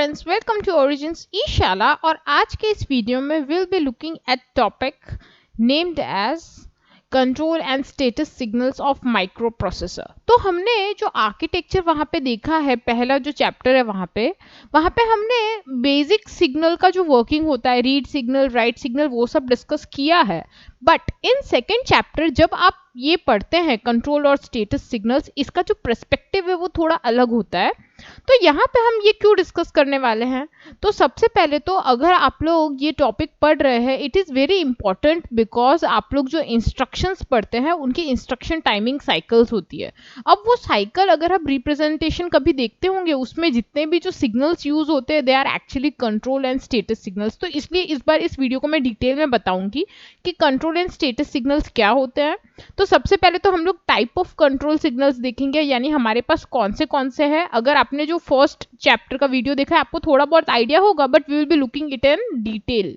Friends, welcome to origins Ishala. और आज के इस वीडियो में will be looking at topic named as control and status signals of microprocessor. तो हमने जो आर्किटेक्चर वहाँ पे देखा है, पहला जो चैप्टर है वहाँ पे हमने बेसिक सिग्नल का जो वर्किंग होता है, रीड सिग्नल, राइट सिग्नल, वो सब डिस्कस किया है। बट इन सेकेंड चैप्टर जब आप ये पढ़ते हैं कंट्रोल और स्टेटस सिग्नल्स, इसका जो पर्सपेक्टिव है वो थोड़ा अलग होता है। तो यहाँ पे हम ये क्यों डिस्कस करने वाले हैं? तो सबसे पहले तो अगर आप लोग ये टॉपिक पढ़ रहे हैं, it is very important because आप लोग जो इंस्ट्रक्शंस पढ़ते हैं उनकी इंस्ट्रक्शन टाइमिंग साइकिल्स होती है। अब वो साइकिल अगर आप रिप्रेजेंटेशन कभी देखते होंगे, उसमें जितने भी जो सिग्नल्स यूज होते हैं they are actually control and status signals. तो इसलिए इस बार इस वीडियो को मैं डिटेल में बताऊंगी कि कंट्रोल एंड स्टेटस सिग्नल्स क्या होते हैं। तो सबसे पहले तो हम लोग टाइप ऑफ कंट्रोल सिग्नल्स देखेंगे, यानी हमारे पास कौन से हैं। अगर आपने जो फर्स्ट चैप्टर का वीडियो देखा है आपको थोड़ा बहुत आइडिया होगा, but we will be looking it in detail.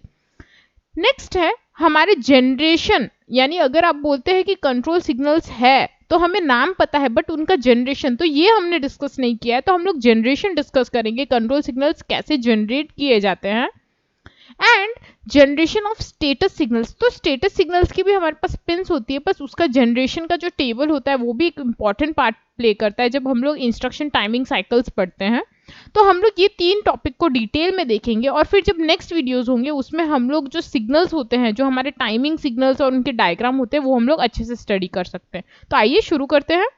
Next है हमारे जनरेशन, यानी अगर आप बोलते हैं कि कंट्रोल सिग्नल्स है तो हमें नाम पता है बट उनका जनरेशन तो ये हमने डिस्कस नहीं किया है, तो हम लोग जनरेशन डिस्कस करेंगे, कंट्रोल सिग्नल्स कैसे जनरेट किए जाते हैं। And generation of status signals, तो स्टेटस सिग्नल्स की भी हमारे पास पिन्स होती है, बस उसका जनरेशन का जो टेबल होता है वो भी एक इंपॉर्टेंट पार्ट प्ले करता है जब हम लोग इंस्ट्रक्शन टाइमिंग साइकिल्स पढ़ते हैं। तो हम लोग ये तीन टॉपिक को डिटेल में देखेंगे और फिर जब नेक्स्ट वीडियोस होंगे उसमें हम लोग जो सिग्नल्स होते हैं, जो हमारे टाइमिंग सिग्नल्स और उनके डायग्राम होते हैं, वो हम लोग अच्छे से स्टडी कर सकते हैं। तो आइए शुरू करते हैं।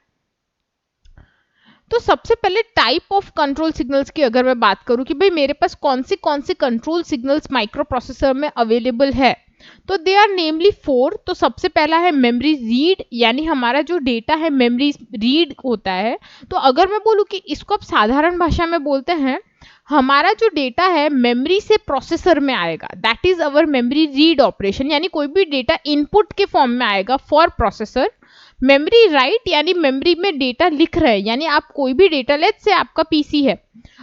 तो सबसे पहले टाइप ऑफ कंट्रोल सिग्नल्स की अगर मैं बात करूं कि भाई मेरे पास कौन से कंट्रोल सिग्नल्स माइक्रो प्रोसेसर में अवेलेबल है, तो दे आर नेमली 4। तो सबसे पहला है मेमोरी रीड, यानी हमारा जो डेटा है मेमोरी रीड होता है। तो अगर मैं बोलूं कि इसको आप साधारण भाषा में बोलते हैं, हमारा जो डेटा है मेमोरी से प्रोसेसर में आएगा, that is our memory read operation, यानी कोई भी डेटा इनपुट के फॉर्म में आएगा फॉर प्रोसेसर। मेमोरी राइट, यानी मेमोरी में डेटा लिख रहे हैं, यानी आप कोई भी डेटा, लेट्स से आपका पीसी है,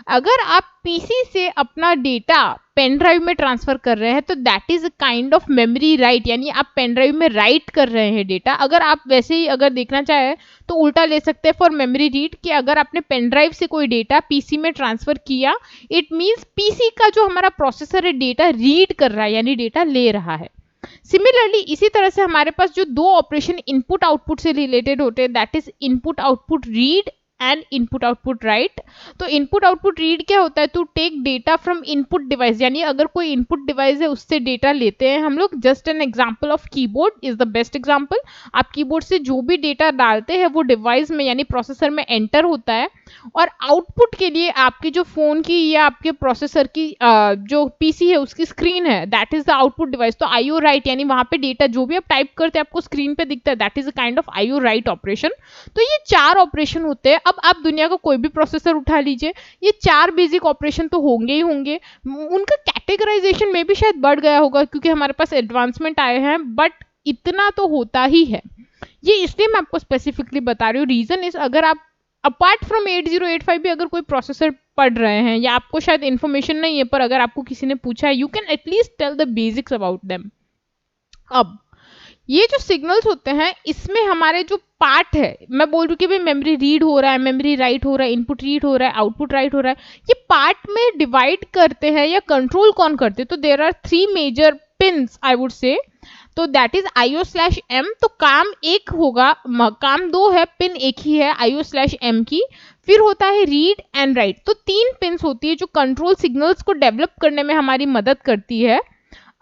अगर आप पीसी से अपना डेटा पेन ड्राइव में ट्रांसफर कर रहे हैं तो that is a kind of memory write, यानी आप पेन ड्राइव में राइट कर रहे हैं डेटा। अगर आप वैसे ही अगर देखना चाहे तो उल्टा ले सकते हैं फॉर मेमोरी रीड, कि अगर आपने पेन ड्राइव से कोई डेटा पीसी में ट्रांसफर किया, इट मीन्स पीसी का जो हमारा प्रोसेसर है डेटा रीड कर रहा है, यानी डेटा ले रहा है। सिमिलरली इसी तरह से हमारे पास जो दो ऑपरेशन इनपुट आउटपुट से रिलेटेड होते हैं, that is input output read and input output write. तो इनपुट आउटपुट रीड क्या होता है? To take data from input device, यानी अगर कोई इनपुट डिवाइस है उससे डेटा लेते हैं हम लोग। Just an example of keyboard is the best example. आप कीबोर्ड से जो भी डेटा डालते हैं वो डिवाइस में यानी प्रोसेसर में एंटर होता है, और आउटपुट के लिए आपकी जो फोन की या आपके प्रोसेसर की जो पीसी है उसकी स्क्रीन है, that is the output device. तो आईओ राइट, यानी वहां पे डेटा जो भी आप टाइप करते हैं आपको स्क्रीन पे दिखता है, that is a kind of IO write operation. तो ये 4 ऑपरेशन होते हैं। अब आप दुनिया का कोई भी प्रोसेसर उठा लीजिए, ये 4 बेसिक ऑपरेशन तो होंगे ही होंगे। उनका कैटेगराइजेशन में भी शायद बढ़ गया होगा क्योंकि हमारे पास एडवांसमेंट आए हैं, बट इतना तो होता ही है। ये इसलिए मैं आपको स्पेसिफिकली बता रही हूँ, रीजन इज अगर आप अपार्ट फ्रॉम 8085 भी अगर कोई प्रोसेसर पढ़ रहे हैं या आपको शायद इन्फॉर्मेशन नहीं है, पर अगर आपको किसी ने पूछा है, you can at least tell the basics about them. अब ये जो सिग्नल्स होते हैं इसमें हमारे जो पार्ट है, मैं बोल रही हूँ कि भाई मेमोरी रीड हो रहा है, मेमोरी राइट हो रहा है, इनपुट रीड हो रहा है, आउटपुट राइट हो रहा है, ये पार्ट में डिवाइड करते हैं या कंट्रोल कौन करते हैं? तो there are 3 major pins I would say. तो दैट इज IO/M। तो काम एक होगा, काम 2 है, पिन एक ही है IO/M की। फिर होता है रीड एंड राइट। तो 3 पिन्स होती है जो कंट्रोल सिग्नल्स को डेवलप करने में हमारी मदद करती है।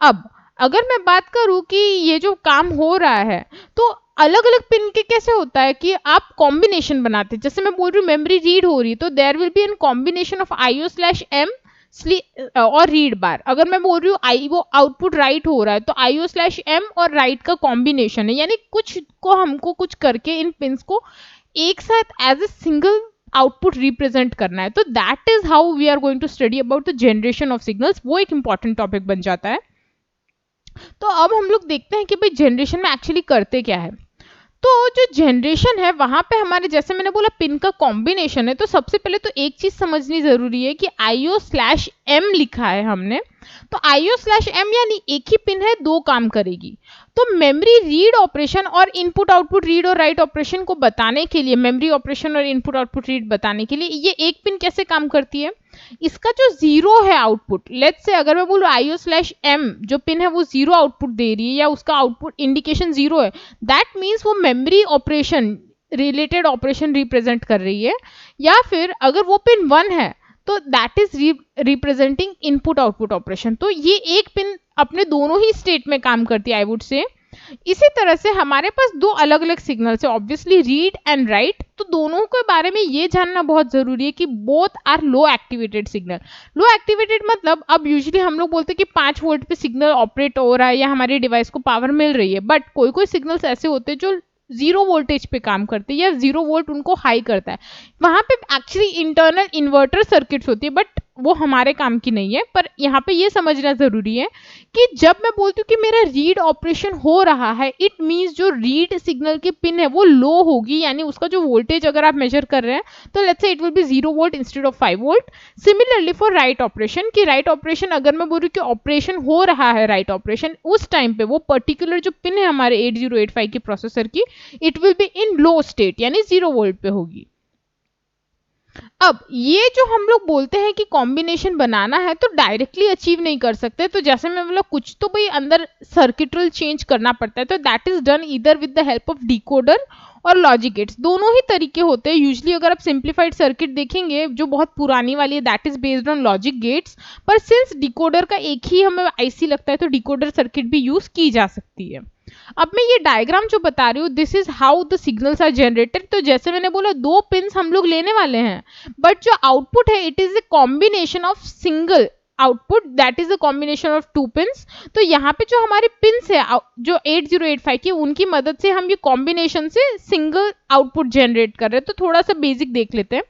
अब अगर मैं बात करूं कि ये जो काम हो रहा है तो अलग अलग पिन के कैसे होता है कि आप कॉम्बिनेशन बनाते हैं। जैसे मैं बोल रही हूँ मेमोरी रीड हो रही है तो there will be an combination of IO/M और रीड बार। अगर मैं बोल रही हूँ वो आउटपुट राइट हो रहा है तो IO/M और राइट का कॉम्बिनेशन है, यानी कुछ को हमको कुछ करके इन पिन्स को एक साथ as a single output represent करना है। तो that is how we are going to study about the generation of signals. वो एक इंपॉर्टेंट टॉपिक बन जाता है। तो अब हम लोग देखते हैं कि भाई जनरेशन में एक्चुअली करते क्या है। तो जो जनरेशन है वहां पे हमारे, जैसे मैंने बोला, पिन का कॉम्बिनेशन है। तो सबसे पहले तो एक चीज समझनी जरूरी है कि IO/M लिखा है हमने, तो IO/M यानी एक ही पिन है, 2 काम करेगी। तो मेमोरी रीड ऑपरेशन और इनपुट आउटपुट रीड और राइट ऑपरेशन को बताने के लिए, मेमोरी ऑपरेशन और इनपुट आउटपुट रीड बताने के लिए ये एक पिन कैसे काम करती है? इसका जो जीरो है आउटपुट, लेट्स से अगर मैं बोलूँ IO/M जो पिन है वो जीरो आउटपुट दे रही है या उसका आउटपुट इंडिकेशन जीरो है, दैट मीन्स वो memory operation related operation represent कर रही है। या फिर अगर वो पिन 1 है तो that is representing input output operation. तो ये एक पिन अपने दोनों ही स्टेट में काम करती है, आई वुड से। इसी तरह से हमारे पास दो अलग अलग सिग्नल्स है, ऑब्वियसली रीड एंड राइट। तो दोनों के बारे में ये जानना बहुत जरूरी है कि both are low activated signal. Low activated मतलब अब यूजुअली हम लोग बोलते हैं कि 5 वोल्ट पे सिग्नल ऑपरेट हो रहा है या हमारे डिवाइस को पावर मिल रही है, बट कोई कोई सिग्नल्स ऐसे होते हैं जो जीरो वोल्टेज पे काम करते हैं या जीरो वोल्ट उनको हाई करता है। वहां पे एक्चुअली इंटरनल इन्वर्टर सर्किट्स होती है, बट वो हमारे काम की नहीं है। पर यहाँ पे ये समझना जरूरी है कि जब मैं बोलती हूँ कि मेरा रीड ऑपरेशन हो रहा है, इट मीन्स जो रीड सिग्नल की पिन है वो लो होगी, यानी उसका जो वोल्टेज अगर आप मेजर कर रहे हैं तो let's say it will be 0 volt instead of 5 volt. Similarly for write operation, कि राइट ऑपरेशन अगर मैं बोल रही हूँ कि ऑपरेशन हो रहा है राइट ऑपरेशन, उस टाइम पे वो पर्टिकुलर जो पिन है हमारे 8085 की प्रोसेसर की, it will be in low state यानी 0 वोल्ट पे होगी। अब ये जो हम लोग बोलते हैं कि कॉम्बिनेशन बनाना है तो डायरेक्टली अचीव नहीं कर सकते, तो जैसे मैं बोला कुछ तो भाई अंदर सर्किटल चेंज करना पड़ता है, तो that is done either with the help of decoder और लॉजिक गेट्स। दोनों ही तरीके होते हैं। यूजुअली अगर आप सिंप्लीफाइड सर्किट देखेंगे जो बहुत पुरानी वाली है, that is based on logic gates, पर सिंस डिकोडर का एक ही हमें आईसी लगता है तो डिकोडर सर्किट भी यूज की जा सकती है। अब मैं ये डायग्राम जो बता रही हूँ, this is how the signals are generated. तो जैसे मैंने बोला दो पिन्स हम लोग लेने वाले हैं, बट जो आउटपुट है it is a combination of single output, that is a combination of two pins. तो यहाँ पे जो हमारे पिन्स है जो 8085 की, उनकी मदद से हम ये कॉम्बिनेशन से सिंगल आउटपुट जनरेट कर रहे हैं। तो थोड़ा सा बेसिक देख लेते हैं।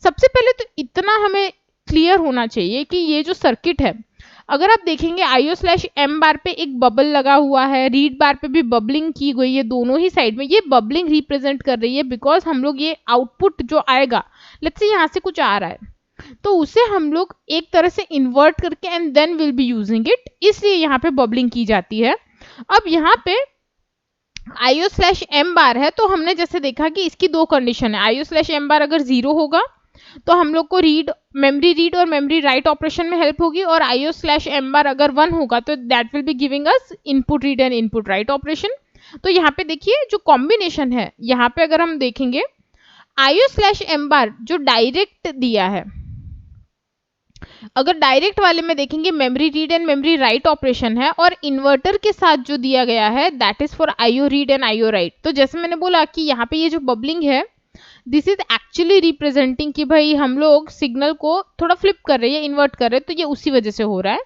सबसे पहले तो इतना हमें क्लियर होना चाहिए कि ये जो सर्किट है, अगर आप देखेंगे IO/M बार पे एक बबल लगा हुआ है, रीड बार पे भी बबलिंग की गई है दोनों ही साइड में। ये बबलिंग रिप्रेजेंट कर रही है बिकॉज हम लोग ये आउटपुट जो आएगा, लेट्स से यहाँ से कुछ आ रहा है तो उसे हम लोग एक तरह से इन्वर्ट करके and then will be using it, इसलिए यहाँ पे बबलिंग की जाती है। अब यहाँ पे IO/M बार है तो हमने जैसे देखा कि इसकी दो कंडीशन है। IO/M बार अगर 0 होगा तो हम लोग को मेमोरी रीड और मेमोरी राइट ऑपरेशन में हेल्प होगी, और IO/M बार अगर 1 होगा तो that will be giving us input read and input write operation. तो यहाँ पे देखिए जो कॉम्बिनेशन है, यहाँ पे अगर हम देखेंगे IO/M बार जो डायरेक्ट दिया है, अगर डायरेक्ट वाले में देखेंगे memory read and memory write operation है, और इन्वर्टर के साथ जो दिया गया है that is for IO read and IO right. तो जैसे मैंने बोला कि यहाँ पे ये जो बबलिंग है, दिस इज एक्चुअली रिप्रेजेंटिंग कि भाई हम लोग सिग्नल को थोड़ा फ्लिप कर रहे हैं, इन्वर्ट कर रहे हैं, तो ये उसी वजह से हो रहा है।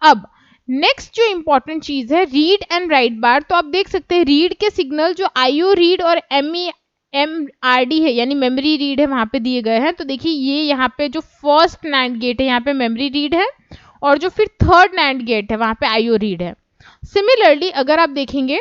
अब नेक्स्ट जो इंपॉर्टेंट चीज है रीड एंड राइट बार, तो आप देख सकते हैं रीड के सिग्नल जो IO रीड और MEMRD है यानी मेमोरी रीड है वहां पे दिए गए हैं। तो देखिए ये यहाँ पे जो फर्स्ट NAND गेट है यहाँ पे मेमोरी रीड है, और जो फिर थर्ड NAND गेट है वहां पे IO रीड है। सिमिलरली अगर आप देखेंगे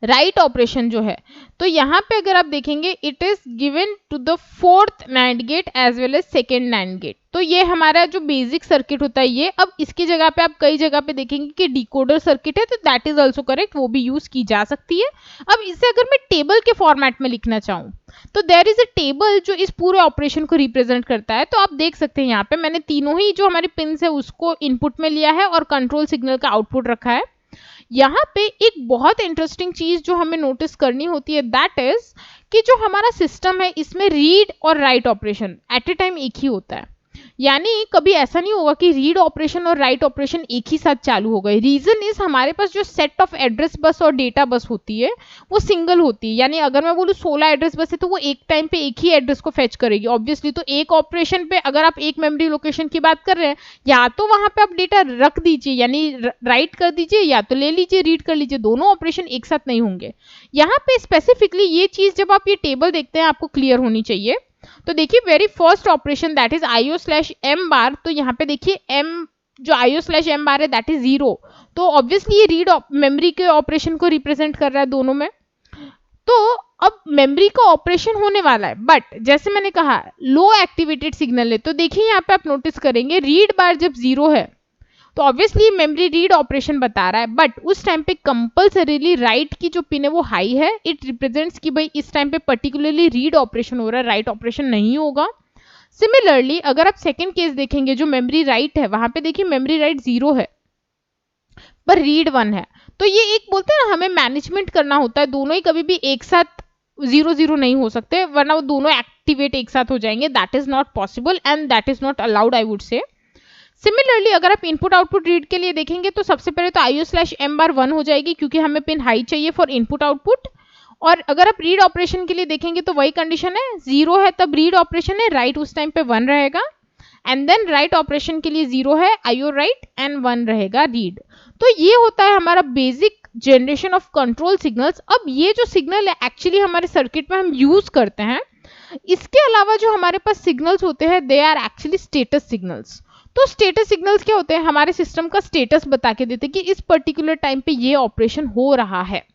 राइट ऑपरेशन जो है, तो यहाँ पे अगर आप देखेंगे it is given to the fourth NAND gate as well as second NAND gate. तो ये हमारा जो बेसिक सर्किट होता है ये। अब इसकी जगह पे आप कई जगह पे देखेंगे कि डिकोडर सर्किट है, तो दैट इज ऑल्सो करेक्ट, वो भी यूज की जा सकती है। अब इसे अगर मैं टेबल के फॉर्मेट में लिखना चाहूँ तो देयर इज ए टेबल जो इस पूरे ऑपरेशन को रिप्रेजेंट करता है। तो आप देख सकते हैं यहाँ पे मैंने तीनों ही जो हमारे पिन्स है उसको इनपुट में लिया है और कंट्रोल सिग्नल का आउटपुट रखा है। यहाँ पे एक बहुत इंटरेस्टिंग चीज जो हमें नोटिस करनी होती है, दैट इज कि जो हमारा सिस्टम है इसमें रीड और write operation at A time एक ही होता है। यानी कभी ऐसा नहीं होगा कि रीड ऑपरेशन और राइट ऑपरेशन एक ही साथ चालू हो गए। रीजन इज हमारे पास जो सेट ऑफ एड्रेस बस और डेटा बस होती है वो सिंगल होती है। यानी अगर मैं बोलूँ 16 एड्रेस बस है तो वो एक टाइम पे एक ही एड्रेस को फेच करेगी ऑब्वियसली। तो एक ऑपरेशन पे अगर आप एक मेमोरी लोकेशन की बात कर रहे हैं, या तो वहां पे आप डेटा रख दीजिए यानी राइट कर दीजिए, या तो ले लीजिए रीड कर लीजिए, दोनों ऑपरेशन एक साथ नहीं होंगे। यहाँ पे स्पेसिफिकली ये चीज जब आप ये टेबल देखते हैं आपको क्लियर होनी चाहिए। तो देखिए very first operation that is IO/M बार, तो यहाँ पे देखिए M जो IO/M बार है दैट इज 0, तो ऑब्वियसली ये रीड मेमोरी के ऑपरेशन को रिप्रेजेंट कर रहा है दोनों में। तो अब मेमोरी का ऑपरेशन होने वाला है, बट जैसे मैंने कहा लो एक्टिवेटेड सिग्नल है। तो देखिए यहाँ पे आप नोटिस करेंगे रीड बार जब 0 है तो ऑब्वियसली मेमोरी रीड ऑपरेशन बता रहा है, बट उस टाइम पे कंपल्सरीली राइट की जो पिन है वो हाई है। इट रिप्रेजेंट्स कि भाई इस टाइम पे पर्टिकुलरली रीड ऑपरेशन हो रहा है, राइट ऑपरेशन नहीं होगा। सिमिलरली अगर आप सेकेंड केस देखेंगे जो मेमोरी राइट है, वहां पे देखिए मेमोरी राइट 0 है पर रीड 1 है, तो ये एक बोलते हैं ना हमें मैनेजमेंट करना होता है, दोनों ही कभी भी एक साथ 0 0 नहीं हो सकते, वरना वो दोनों एक्टिवेट एक साथ हो जाएंगे, that is not possible and that is not allowed I would से। सिमिलरली अगर आप इनपुट आउटपुट रीड के लिए देखेंगे तो सबसे पहले तो IO/M⁻1 हो जाएगी क्योंकि हमें पिन हाई चाहिए फॉर इनपुट आउटपुट, और अगर आप रीड ऑपरेशन के लिए देखेंगे तो वही कंडीशन है, 0 है तब रीड ऑपरेशन है, राइट उस टाइम पे 1 रहेगा, एंड देन राइट ऑपरेशन के लिए 0 है IO राइट एंड 1 रहेगा रीड। तो ये होता है हमारा basic generation of control signals. अब ये जो सिग्नल है एक्चुअली हमारे सर्किट में हम यूज करते हैं, इसके अलावा जो हमारे पास सिग्नल्स होते हैं they are actually status signals. तो स्टेटस सिग्नल्स क्या होते हैं, हमारे सिस्टम का स्टेटस बता के देते हैं कि इस पर्टिकुलर टाइम पे ये ऑपरेशन हो रहा है।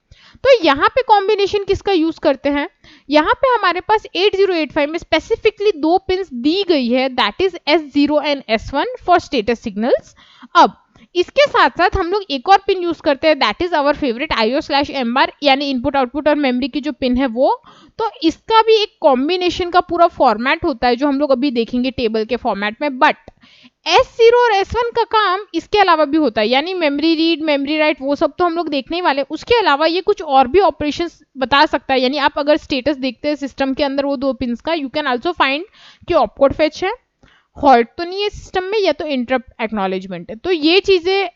तो यहाँ पे कॉम्बिनेशन किसका यूज करते हैं, यहाँ पे हमारे पास 8085 में स्पेसिफिकली दो पिंस दी गई है, that is S0 and S1 for status signals. अब इसके साथ साथ हम लोग एक और पिन यूज करते हैं, that is our favourite IO/M⁻, यानी इनपुट आउटपुट और मेमोरी की जो पिन है वो। तो इसका भी एक कॉम्बिनेशन का पूरा फॉर्मेट होता है जो हम लोग अभी देखेंगे टेबल के फॉर्मेट में, बट S0 और S1 का काम इसके अलावा भी होता है, यानी मेमोरी रीड मेमोरी राइट वो सब तो हम लोग देखने ही वाले, उसके अलावा ये कुछ और भी ऑपरेशंस बता सकता है। यानी आप अगर स्टेटस देखते हैं सिस्टम के अंदर वो दो पिंस का, यू कैन आल्सो फाइंड कि ऑपकोड फेच है, हॉल्ट तो नहीं है सिस्टम में, या तो इंटरप्ट एक्नॉलेजमेंट है। तो ये चीजें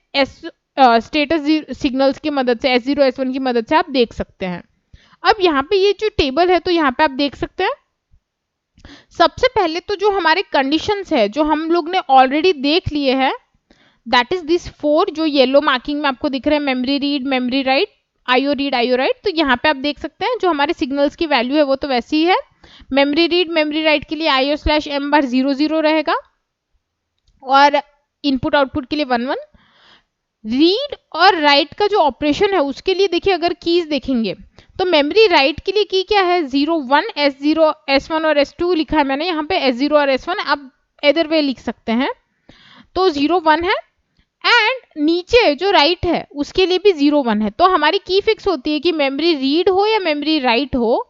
स्टेटस सिग्नल्स की मदद से S0 S1 की मदद से आप देख सकते हैं। अब यहाँ पे ये जो टेबल है तो यहाँ पे आप देख सकते हैं, सबसे पहले तो जो हमारे कंडीशंस है जो हम लोग ने ऑलरेडी देख लिए हैं, दैट इज दिस 4 जो येलो मार्किंग में आपको दिख रहे हैं, memory read memory write IO read IO right. तो यहाँ पे आप देख सकते हैं जो हमारे सिग्नल्स की वैल्यू है वो तो वैसी ही है, मेमोरी रीड मेमोरी राइट के लिए IO/M⁻ 0 0 रहेगा और इनपुट आउटपुट के लिए 1 1। रीड और राइट का जो ऑपरेशन है उसके लिए देखिए अगर कीज देखेंगे तो मेमोरी राइट के लिए की क्या है 0 1 S0 S1 और S2 लिखा है मैंने, यहाँ पे S0 और S1 आप इधर वे लिख सकते हैं, तो 0 1 है, एंड नीचे जो राइट है उसके लिए भी 0 1 है। तो हमारी की फिक्स होती है कि मेमोरी रीड हो या मेमोरी राइट हो,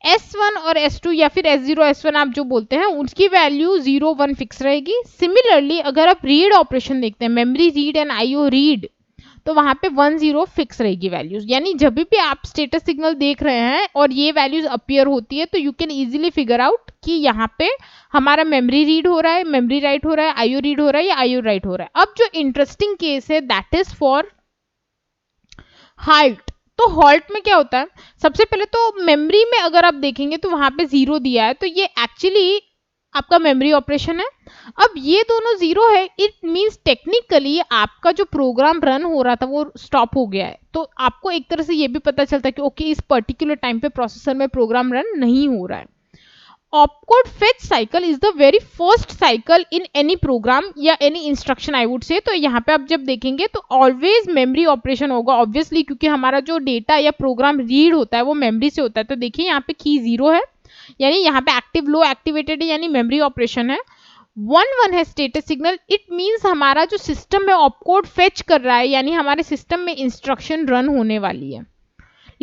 S1 और S2 या फिर S0 S1 आप जो बोलते हैं उसकी वैल्यू 0 1 फिक्स रहेगी। सिमिलरली अगर आप रीड ऑपरेशन देखते हैं memory read and IO read, तो वहां पे 1 0 फिक्स रहेगी वैल्यूज, यानी जब भी आप स्टेटस सिग्नल देख रहे हैं और ये वैल्यूज अपीयर होती है तो you can easily figure out कि यहाँ पे हमारा मेमोरी रीड हो रहा है मेमोरी राइट हो रहा है IO रीड हो रहा है या IO राइट हो रहा है। अब जो इंटरेस्टिंग केस है दैट इज फॉर हॉल्ट। तो हॉल्ट में क्या होता है, सबसे पहले तो मेमोरी में अगर आप देखेंगे तो वहां पे 0 दिया है, तो ये एक्चुअली आपका मेमोरी ऑपरेशन है। अब ये दोनों 0 है, इट मींस टेक्निकली आपका जो प्रोग्राम रन हो रहा था वो स्टॉप हो गया है। तो आपको एक तरह से ये भी पता चलता है कि ओके इस पर्टिकुलर टाइम पे प्रोसेसर में प्रोग्राम रन नहीं हो रहा है। Opcode fetch cycle is the very first cycle in any program या any instruction I would say. तो यहाँ पे आप जब देखेंगे तो ऑलवेज मेमोरी ऑपरेशन होगा ऑब्वियसली, क्योंकि हमारा जो डेटा या प्रोग्राम रीड होता है वो मेमोरी से होता है। तो देखिए यहाँ पे की 0 है, यानी यहाँ पे एक्टिव लो एक्टिवेटेड है, यानी मेमोरी ऑपरेशन है। 1 1 है स्टेटस सिग्नल, इट मींस हमारा जो सिस्टम में ऑपकोड फेच कर रहा है, यानी हमारे सिस्टम में इंस्ट्रक्शन रन होने वाली है।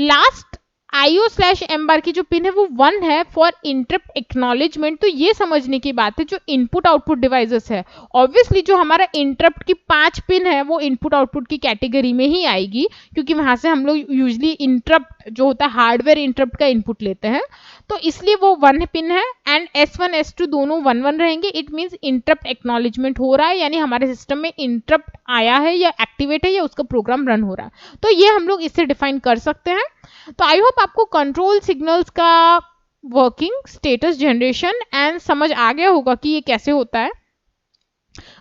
लास्ट IO/M⁻ की जो पिन है वो 1 है फॉर इंटरप्ट एक्नॉलेजमेंट। तो ये समझने की बात है जो इनपुट आउटपुट डिवाइसेस है, ऑब्वियसली जो हमारा इंटरप्ट की 5 पिन है वो इनपुट आउटपुट की कैटेगरी में ही आएगी, क्योंकि वहां से हम लोग यूजली इंटरप्ट जो होता है हार्डवेयर इंटरप्ट का इनपुट लेते हैं, तो इसलिए वो 1 पिन है। एंड S1 S2 दोनों 1 1 रहेंगे, इट मींस इंटरप्ट एक्नॉलेजमेंट हो रहा है, यानी हमारे सिस्टम में इंटरप्ट आया है या एक्टिवेट है या उसका प्रोग्राम रन हो रहा है। तो ये हम लोग इससे डिफाइन कर सकते हैं। तो आई होप आपको कंट्रोल सिग्नल्स का वर्किंग स्टेटस जनरेशन एंड समझ आ गया होगा कि ये कैसे होता है।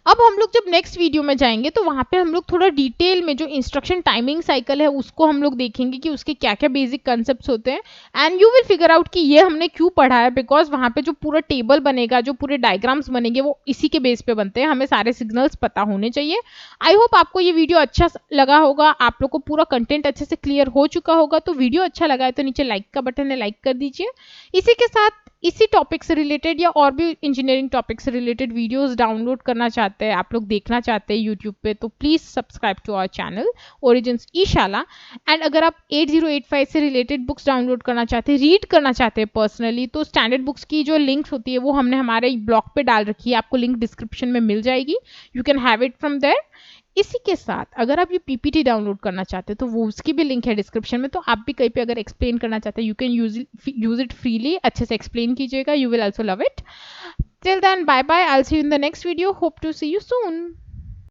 अब हम लोग जब नेक्स्ट वीडियो में जाएंगे तो वहां पे हम लोग थोड़ा डिटेल में जो इंस्ट्रक्शन टाइमिंग साइकिल है उसको हम लोग देखेंगे कि उसके क्या क्या बेसिक कंसेप्ट्स होते हैं, and you will figure out कि ये हमने क्यों पढ़ा है, बिकॉज वहां पे जो पूरा टेबल बनेगा जो पूरे डायग्राम्स बनेंगे वो इसी के बेस पे बनते हैं, हमें सारे सिग्नल्स पता होने चाहिए। आई होप आपको ये वीडियो अच्छा लगा होगा, आप लोग को पूरा कंटेंट अच्छे से क्लियर हो चुका होगा। तो वीडियो अच्छा लगा है तो नीचे लाइक का बटन है, लाइक कर दीजिए। इसी के साथ इसी टॉपिक से रिलेटेड या और भी इंजीनियरिंग टॉपिक से रिलेटेड वीडियोस डाउनलोड करना चाहते हैं, आप लोग देखना चाहते हैं यूट्यूब पे, तो please subscribe to our channel origins Ishala. And अगर आप 8085 से रिलेटेड बुक्स डाउनलोड करना चाहते हैं, रीड करना चाहते हैं पर्सनली, तो स्टैंडर्ड बुक्स की जो लिंक्स होती है वो हमने हमारे ब्लॉग पे डाल रखी है, आपको लिंक डिस्क्रिप्शन में मिल जाएगी, you can have it from there. इसी के साथ अगर आप ये पीपीटी डाउनलोड करना चाहते हैं तो वो उसकी भी लिंक है डिस्क्रिप्शन में, तो आप भी कहीं पे अगर एक्सप्लेन करना चाहते हैं, you can use it freely, अच्छे से एक्सप्लेन कीजिएगा, you will also love it. Till then bye bye, I will see you in the next video, hope to see you soon.